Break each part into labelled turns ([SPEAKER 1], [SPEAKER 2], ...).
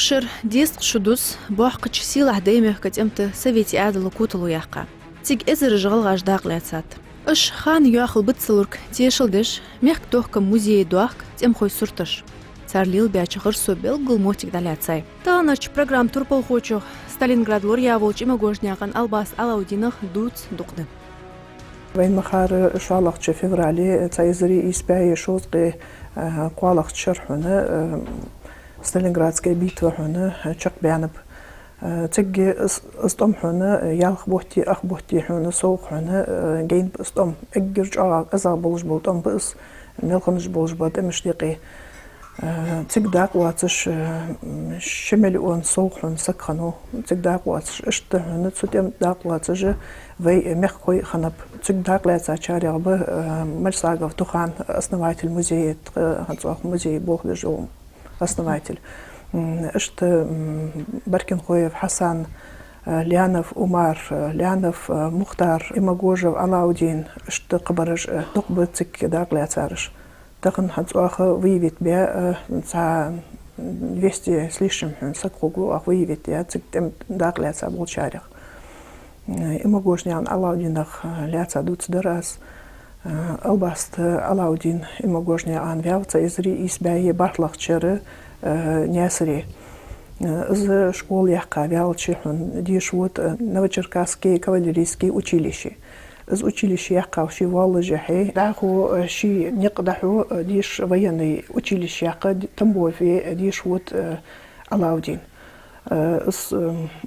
[SPEAKER 1] Тохшер диск шудус бохкач силах деймех катемте совети адалу куталу яққа. Тиг эзер жығыл ғаждақ ләцат. Үш хан юахыл бітсілурк тешілдеш мех ктохка музей дуақ тем хой суртыш. Царлил бячығыр собел гылмотик даляцай. Таныч программ турпал хочух Сталинград лория волчима гожняған албас алаудинах дуц дұқды.
[SPEAKER 2] وين مخار شالق فеврале تايزري إسباعي شوطقي قوالق شرحنا ستالينغرادская битва هنا شق بيعنب تجي استم هنا يالخ بوحتي أخ بوحتي هنا سوق هنا جين استم أجرج أزا بولج بولتم بس نلخنج بولج بات مشتقي تقداق واتش شمال وان سوق هنا سكخنو تقداق واتش اشته هنا تسوتيم داق واتش وي مخوي خنب تقداق لا تشاري غبه مرساقف تخان основатель музея هنصوخ مузей بوخدجو основатель اشت بركنخويف حسن ليانف عمر ليانف مختار имагожев алаудин اشت قبرج دقبتك داق لا تارش تقن هنصوخ ويفيت بيا 200 с лишним сакруглу ах выявить я цик дак ляца был чарях имагожнян алаудинах ляца дуц дырас албаст алаудин имагожня анвявца изри избяе бартлахчыры нясри из школ яхка вялчихун дишвут новочеркасские кавалерийские училища из училища яхка ши валжахи даху ши неқдаху диш военный училище яхка тамбове дишвут алаудин из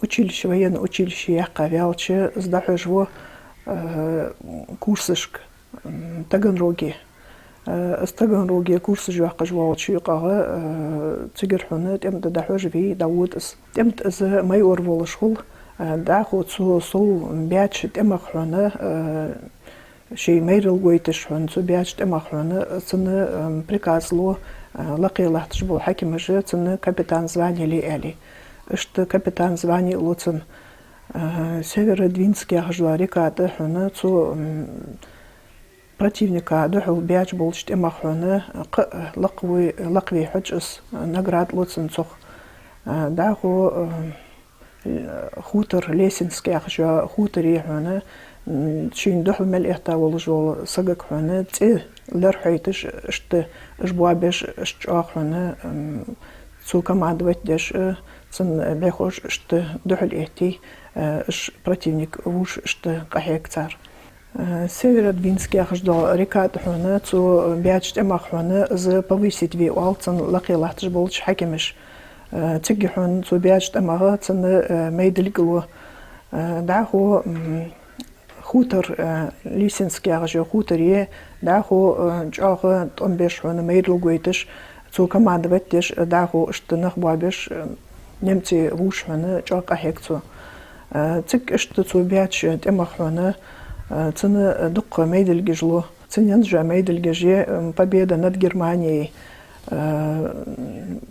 [SPEAKER 2] училища военное училище яхка вялчы сдахужво курсышк Таганроги из Таганроги курсы жуаққа жуалчы қағы цигерхуны темді дахуж ви дауд из темд из майор волышхул даху сол бяч темахуны шей мейрил гойтышхун цу бяч темахуны цыны приказло лақилахтыш бұл хакимыжы цыны капитан званили әли ішті капитан звани луцын Северодвинский ажуа рекаты хуны цу противника духу бяч болчт эмахуны лақви худжыс наград луцын цух даху хутор Лесинский ажуа хутори хуны шин духу мел эхта волжол сагак хуны ци лерхайтыш шты жбуабеш шчах хуны цу командовать деш цын бехош шты духу эхти противник вуш шты кахек цар Северодвинский аждал рекат хуны цу бячт эмах хуны з повысить ви алцын лақилахтыш болч хакимиш циги хун цу бячт эмага цыны мейділгілу даху хутор Лисинский ажы хуторе даху чағы 15 хуны мейділ гуйтыш цу командовать деш даху штынық бабеш немцы вуш хуны чағы кахек цу цик ишты цу бяч эмах хуны цены дук мейдельгежло ценянжа мейдельгеже победа над Германией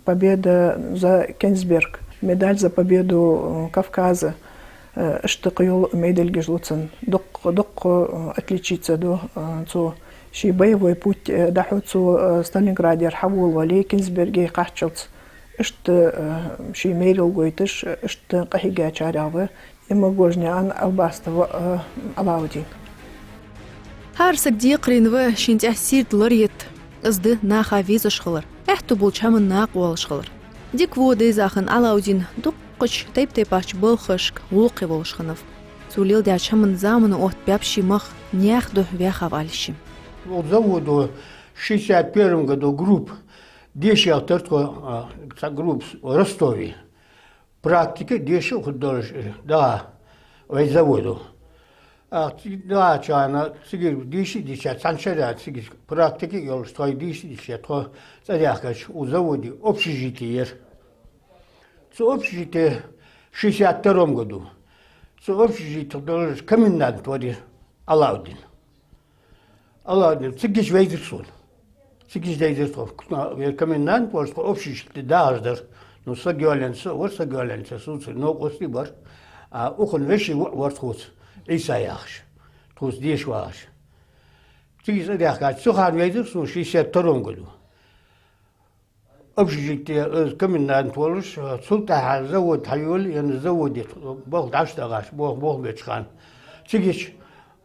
[SPEAKER 2] победа за Кенигсберг медаль за победу Кавказа штыкыл мейдельгежло цен дук отличиться до цу ши боевой путь даху цу Сталинграде архавул вали Кенигсберге кахчылц шты ши мейдел гойтыш шты кахига чарявы имагожнян албастова алаудин.
[SPEAKER 1] Харсак диқринвы шинтя сирт ларьет ызды наха визышхылыр. Эхту булчамын нақ уалышхылыр. Дик воды захын алаудин дуққыч тайп-тайпач болхышк улқи болышхынов. Сулил дячамын замыны от бяпши мах няхду вяхав алишим.
[SPEAKER 3] Вот заводу в 61 году групп 10 авторского групп в Ростове. Практика дешев художник, да, в заводу. Да, чана, сигир диши, санчаря, сигир практики, я уже стой диши, то заряхач у заводе общежитие. С общежитие в 62 году. С общежитие должен комендант вроде Алаудин. Алаудин, сигиш вейдерсон. Сигиш вейдерсон. Комендант was общежитие даждар. Ну сагёленцы, вот сагёленцы, суцы, но после бар, а ухон вещи вот ход, и саяхш, тут здесь ваш. Ты заявка, сухан вейдер, су 62 году. общежитие комендант волш, султа завод хайол, я на заводе, бог даштагаш, бог бечхан. Цигич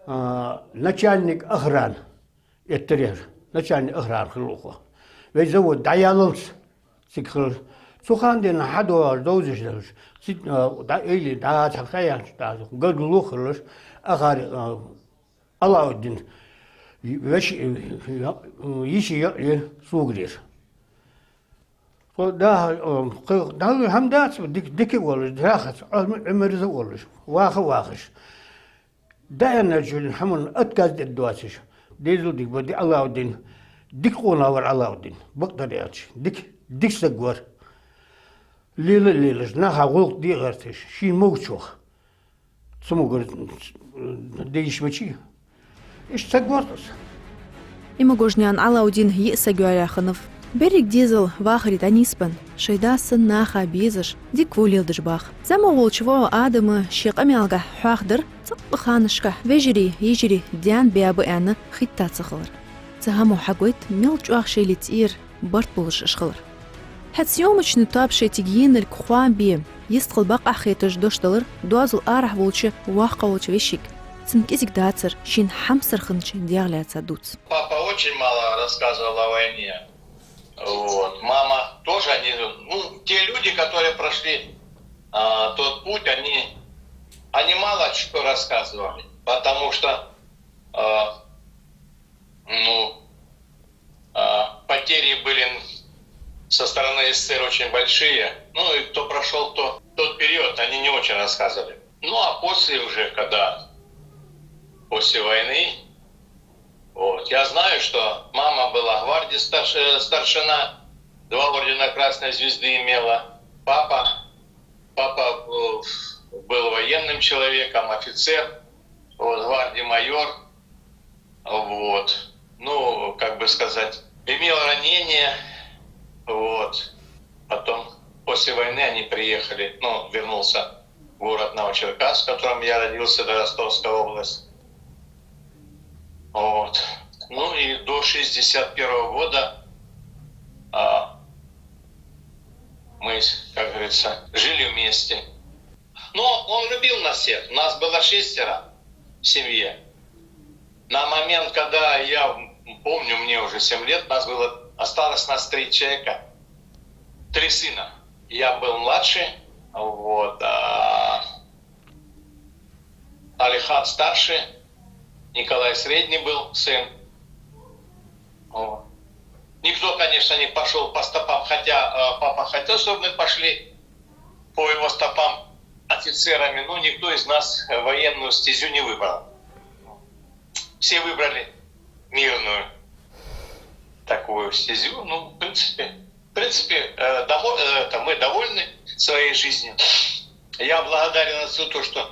[SPEAKER 3] начальник охран, это начальник охран хлухо. Ведь завод даялылс, цикл. Сухандин хадуар доузиш, да или да такая, да годлухлыш, ахар Алаудин, вещь еще сугриш. Да, хамдат, дикий волос, драхат, умерза волос, вахаш. Да, я начал, хамон отказ дедуасиш. Дезу дик, боди Алаудин, дик онавар Алаудин, бактариач, дик сагвар. Лилаш, наха волк дигартиш, шин мовчух. Самугар, дейшмачи. Иш сагвартас.
[SPEAKER 1] Имагожнян Алаудин Еса Гюаряханов. Берег дизел вахри таниспан. Шейдасын наха безыш. Дик вулилдыш бах. Зама волчво адамы шиқамялга хуахдыр. Цықпы ханышка. Вежири, ежири, дян бябы әні хитта цықылыр. Цығаму хагойт мелч уақ шейлит ир барт болыш ышқылыр. Хәтсиомычны тапшы тигиенел кхуан бiem. Естқыл бақ ахетыш дошталыр. Дуазыл арах волчы уаққа волчы вешик. Цинкизик дацер, шин хамсар хынч диагляться дуц.
[SPEAKER 4] Папа очень мало рассказывал о войне. Вот. Мама тоже, те люди, которые прошли тот путь, они мало что рассказывали, потому что потери были со стороны СССР очень большие. Ну и кто прошел тот период, они не очень рассказывали. Ну а после уже, после войны, вот, я знаю, что мама была гвардии старшина, 2 ордена Красной Звезды имела. Папа был военным человеком, офицер, вот, гвардии майор, вот, имел ранение, вот, потом после войны они приехали, вернулся в город Новочеркасск, в котором я родился, до Ростовской области. Вот. Ну и до 61 года мы, как говорится, жили вместе. Но он любил нас всех. Нас было 6 в семье. На момент, когда я помню, мне уже 7 лет, осталось нас 3 человека. 3 сына. Я был младший, вот, Алихан старший, Николай средний был сын. Вот. Никто, конечно, не пошел по стопам, хотя папа хотел, чтобы мы пошли по его стопам офицерами, но никто из нас военную стезю не выбрал. Все выбрали мирную такую стезю. В принципе, мы довольны своей жизнью. Я благодарен отцу, то, что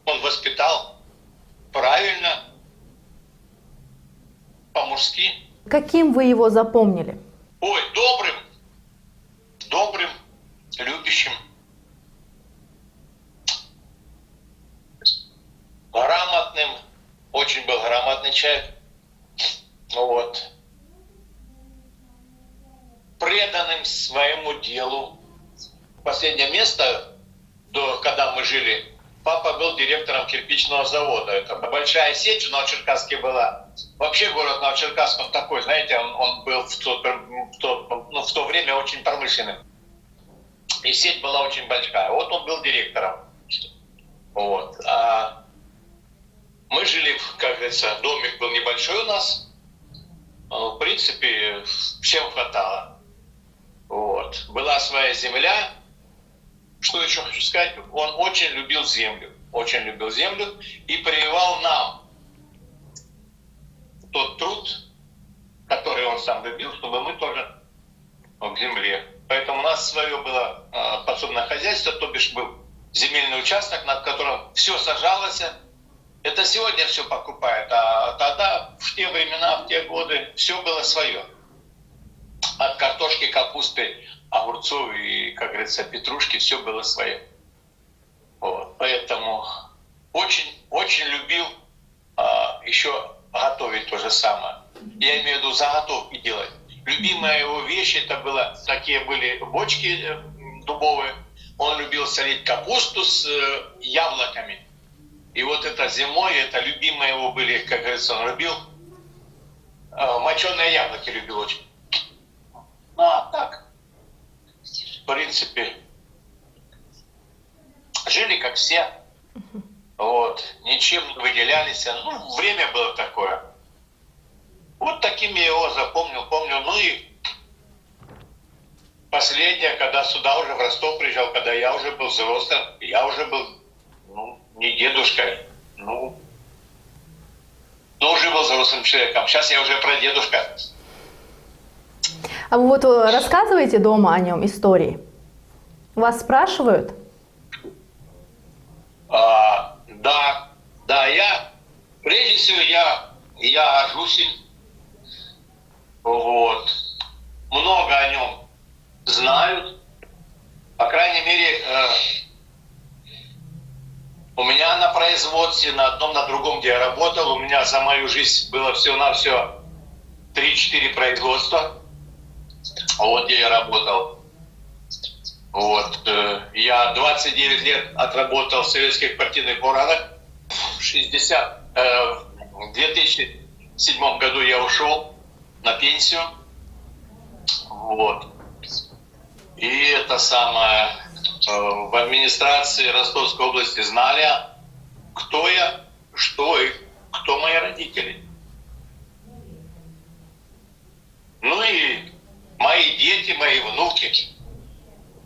[SPEAKER 4] он воспитал правильно, по-мужски.
[SPEAKER 5] Каким вы его запомнили?
[SPEAKER 4] Ой, добрым, любящим, грамотным, очень был грамотный человек, вот, преданным своему делу. Последнее место, когда мы жили, папа был директором кирпичного завода. Это большая сеть в Новочеркасске была. Вообще город Новочеркасск, он такой, знаете, он был в то время очень промышленным. И сеть была очень большая. Вот он был директором. Вот. А мы жили, как говорится, домик был небольшой у нас. В принципе, всем хватало. Вот. Была своя земля. Что еще хочу сказать? Он очень любил землю и прививал нам тот труд, который он сам любил, чтобы мы тоже в земле. Поэтому у нас свое было подсобное хозяйство, то бишь был земельный участок, над которым все сажалось. Это сегодня все покупают, а тогда, в те времена, в те годы, все было свое. От картошки, капусты, огурцов и, как говорится, петрушки, все было свое. Вот. Поэтому очень любил еще готовить то же самое. Я имею в виду заготовки делать. Любимая его вещь вещи, это было, такие были бочки дубовые. Он любил солить капусту с яблоками. И вот это зимой, это любимые его были, как говорится, он любил. Моченые яблоки любил очень. Ну, а так, в принципе, жили как все. Вот, ничем не выделялись. Ну, время было такое. Вот таким я его запомнил, помню. Ну и последнее, когда сюда уже в Ростов приезжал, когда я уже был взрослым, я уже был, ну, не дедушкой, ну, но уже был взрослым человеком. Сейчас я уже прадедушка.
[SPEAKER 5] А вы вот рассказываете дома о нем истории? Вас спрашивают?
[SPEAKER 4] Да, я, прежде всего, я горжусь им. Вот. Много о нем знают. По крайней мере, у меня на производстве, на одном, на другом, где я работал, у меня за мою жизнь было всего-навсего 3-4 производства, вот где я работал. Вот. Я 29 лет отработал в советских партийных органах. В 2007 году я ушел на пенсию. Вот. И это самое, в администрации Ростовской области знали, кто я, что и кто мои родители. Ну и мои дети, мои внуки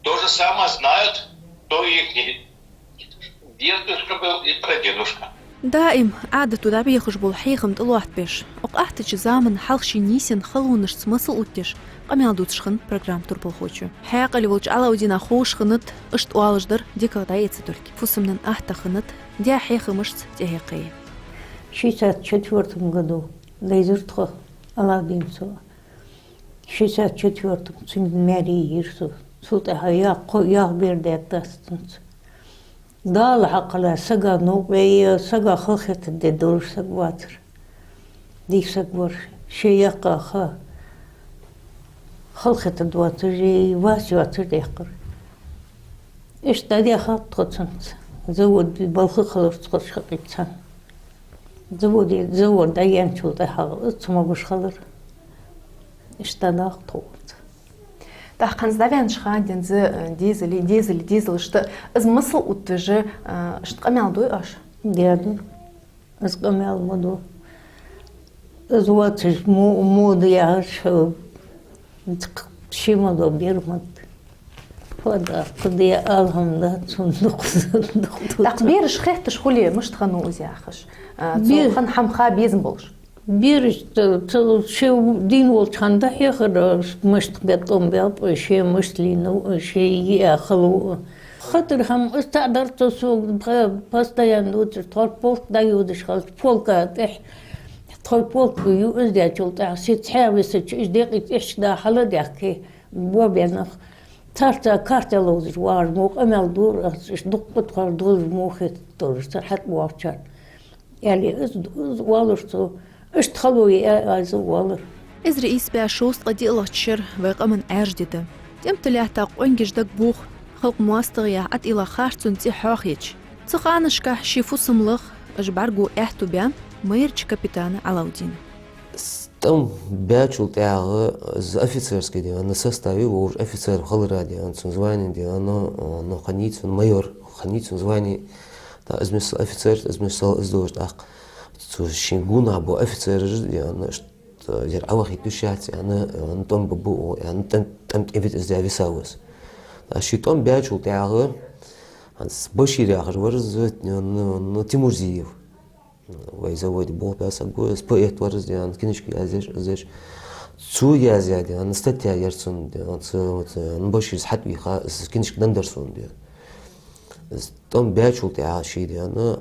[SPEAKER 4] то же самое знают, кто их дедушка был и прадедушка.
[SPEAKER 1] دائم عادة دابي يخش بالحيخم تلوحت بيش وقعت جزامن حلقشي نيسن خلونش تمصل اوتش قميان دوتشخن برنامج تربل خوشو حياق اللي ولج على ودينا خوش خنت اشت والجدر ديك دايت تركي فوسمنن احتا خنت دي حيخمشت تهيقي
[SPEAKER 6] В 1964 году Дайзуртхо Аладдинцева. В 1964 Цинмяри Ирсу. Султаха яқ берді әттастынцы. Далы хақыла сага нуғайы, сага хылхеті де дұрыр саг ватыр. Дейк саг бар. Шеяққа ха. Хылхеті дуатыр, жей васы ватыр дейқыр. Ишта дейқа тұқытсынцы. Завод балқы қылыр тұқытшықытсан. Завод аян чулда хағылы, тұмағыш қалыр. Ишта дақ тұғыт.
[SPEAKER 5] Тахқан здавян шхаден дизель, что из мысл утыжи, что камял дуй аж?
[SPEAKER 6] Дяду, из камял моду. Из ватыш моду я аж шимаду бирмат. Фада, куда я алхам да цундук.
[SPEAKER 5] Так бирш хехтыш хули, мышт хану узяхаш. Цухан хамха безм болш.
[SPEAKER 6] Бирш, ше дин волчанда ехар, мышт бетом бел, ше мышлину, ше ехалу. Хатыр хам استعدر تسوق постоянно تربط دايودش خالص полка تربط يو ازدي تشلت سيت حاوس ايش دقيق ايش دا حلا داكي بوبينخ تارتا كارتلوز وار موق امل دور ايش دقت خار دور موخت دور صحت وافشان يعني از والرتو ايش تخلوي از والر
[SPEAKER 1] إز رئيس باشوست قدي الله تشر ويقمن أرجدة تمت ليحتاق أنجش دك بوخ خلق مواستغيا عد إلى خارتون تي حاخيج تخانشكا شيفو سملخ أجبارجو إحتو بيان ميرج كابيتان Алаудин.
[SPEAKER 7] Там бячул тяга з офицерской дела на составе его офицер халради он звание дела но ханицун майор ханицун звание да измесл офицер измесл издож так цу шингуна бо офицер дела что дер авахи тушать она он там бу он там эвит из зависалось а щитом бячул тяга он с баширя говорит но Тимурзиев ويزود بوباس أقول سبايت ورز ديان كنيشكي أزيش سو يازيا ديان نستطيع يرسون ديان نبشر حد بيخا كنيشك ندرسون ديان تام بيشول تاع شيء ديان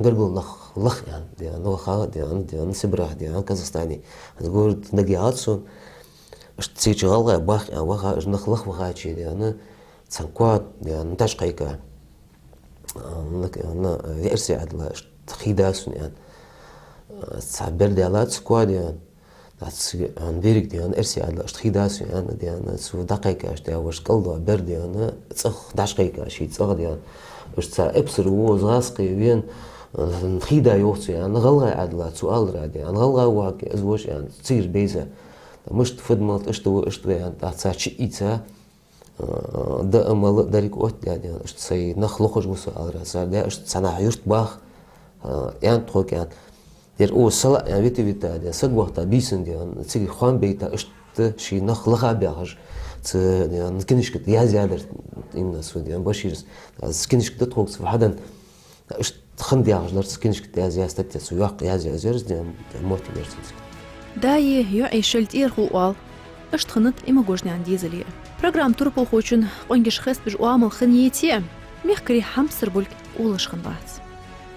[SPEAKER 7] نقول لخ يعني ديان لخا ديان سبراه ديان كازاخستاني نقول نجياتسون اش تسيجالغا باخ واخا اش نخلخ واخا شيء ديان تسانكوات ديان تاشقيكا انا يرسي عدلا خيداسون يعني تعبر ديالات سكواد يعني عن بيرك ديانا إرسي على أشتخيداسي أنا ديانا سو دقيقة أشتي أوش قلدوا بر ديانا تصخ دقيقة شيء تصخ ديانا أشتا إبصر وزاسقي بين خيدا يوصي يعني غلغة عدلات سؤال رادي يعني غلغة واقع أزوج يعني تصير بيزة مش تفضمت أشتو يعني تعطى شيء إيتا ده أمال داريك وقت يعني أشت سي نخلقش مسؤال راسا ده أشت سنة يرت باخ يعني تخوك يعني دير أو الصلاة يعني بيتي بيتا يعني سق وقتا بيسن يعني تسيق خوان بيتا أشت شي نخلقها بيعج يعني نسكنش كت يا زيادة إن سود يعني باشيرس سكنش كت تخوك فحدا أشت خندي عجلر سكنش كت يا زيادة ستة سوياق يا زيادة يعني موتي بيرسل
[SPEAKER 1] داي يعي شلت إيرخوال أشت خنت إما جوجني عن ديزلية программ турпул хочун қонгиш хест биж уамыл хыньете мехкри хамсыр бульк улыш хынбац.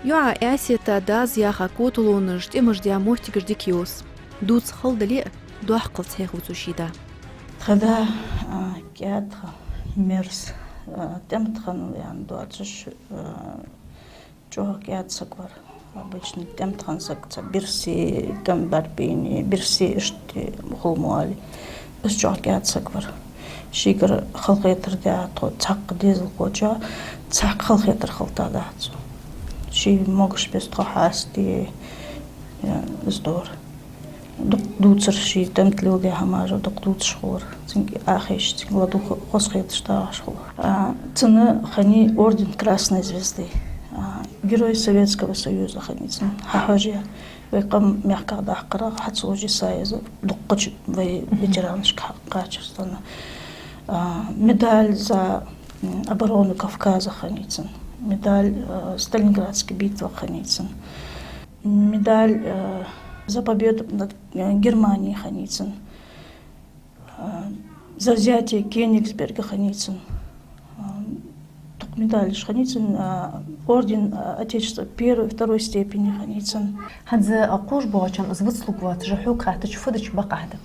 [SPEAKER 1] Юа әсета даз яха котулуныш темыждя мохтигыш дикиус. Дуц хылдали дуах қыл цех уцушида.
[SPEAKER 8] Тхада кят мерс темтхан ян дуачш чох кят саквар. Обычно темтхан сакца бирси гамбарбини бирси ишти хулмуали. Бис чох кят саквар. شيكر خلقيتر داعتو تحق ديزل قوجا تحق خلقيتر خلطا داعتو شي موقش بيستخو حاستي ازدور دق دوتر شي تمتلو دي هماجو دق دوت شخور تنكي آخيش تنكي ладу خسخيتش دا شخور تنا خاني орден Красной Звезды Герой Советского Союза ханитин хахажия ويقام ميحكا داحقرا حتسوجي سايزة دقش وي ветеранشك качественно медаль за оборону Кавказа хранится, медаль Сталинградской битвы хранится, медаль за победу над Германией хранится, за взятие Кёнигсберга хранится, медаль хранится, орден Отечества первой и второй степени хранится.
[SPEAKER 5] هذا أقوش بوعشان أزبط سلوكوات جحوك هاتش فدش بقعدة.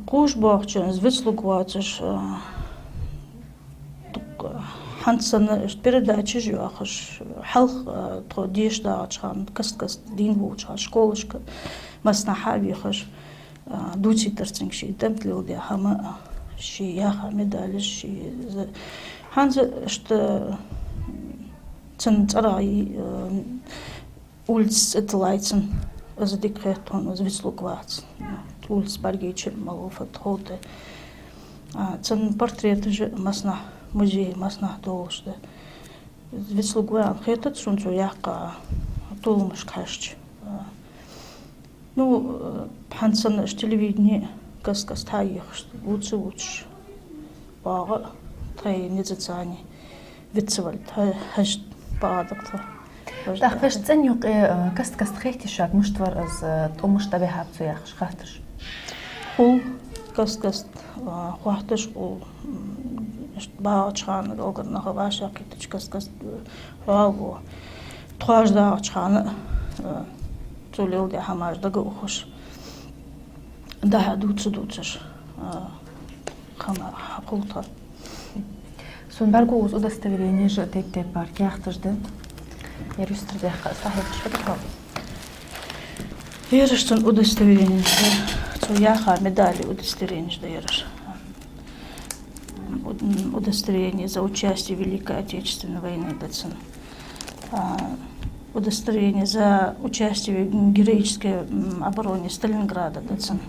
[SPEAKER 8] قوش باغچن звецлугватыш хансана передачи жуахыш халх то дешда ачхан каст дин вуча школышка маснаха вихыш дучи терцинши темтлуде хама ши яха медали ши ханза что центрай улиц этлайцен за декретон звецлугвац улиц Баргичель, Малуфа, Тхоты. Цен портреты же масна музей, масна должды. Вецлугуян хетат сунцу яка толмаш кашч. Ну, панцан телевидение каскас таих, уц. Бага, тай незацани, вицеваль, хаш багадакта.
[SPEAKER 5] تاخش تنيق كاست خيتي شاك مشتور از تقومش تبعها بتوياخش خاطرش
[SPEAKER 8] خو كاست خواهتش و باچخان اوگر نخ باشا کیتش کاست راو تواج دا چخان تولل ده هماج دا گوخش دا دوتش خما حقوقتا
[SPEAKER 5] سونبرغو uz удостоверение же тек парк яхтажды Ярюстрдя сахиб шпитал.
[SPEAKER 8] Ярыштын удостоверение, что яха медали удостоверение, что ярыш. Удостоверение за участие в Великой Отечественной войне, дацин. Удостоверение за участие в героической обороне Сталинграда, дацин.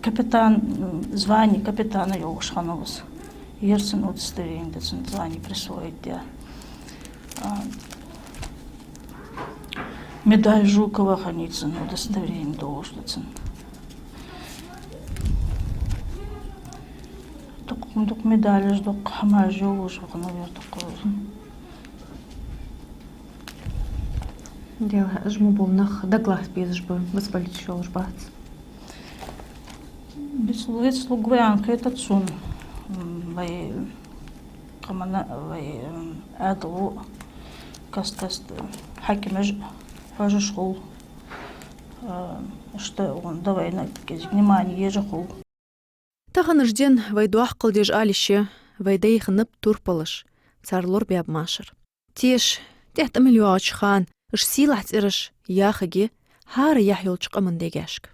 [SPEAKER 8] Капитан, звание капитана Йолшхановус. Ярцин удостоверение, дацин, звание присвоить, да. Медаль Жукова хранится, удостоверение должностен. Только медаль ждок хамажу уже наверное такой.
[SPEAKER 5] Дело жму был нах доглас без жбы воспалить еще жбац.
[SPEAKER 8] Без слугвян это цун. Вай камана вай адлу каст хакимаж пожешхул. Что он давай на внимание ежехул.
[SPEAKER 1] Тағанышден вайдуақ қылдеж алище, вайдай қынып турпалыш, царлор бәб машыр. Теш, тәхті милю ачхан, үш силах ціріш, яхыге, هار يحيول شقمن ديجاشك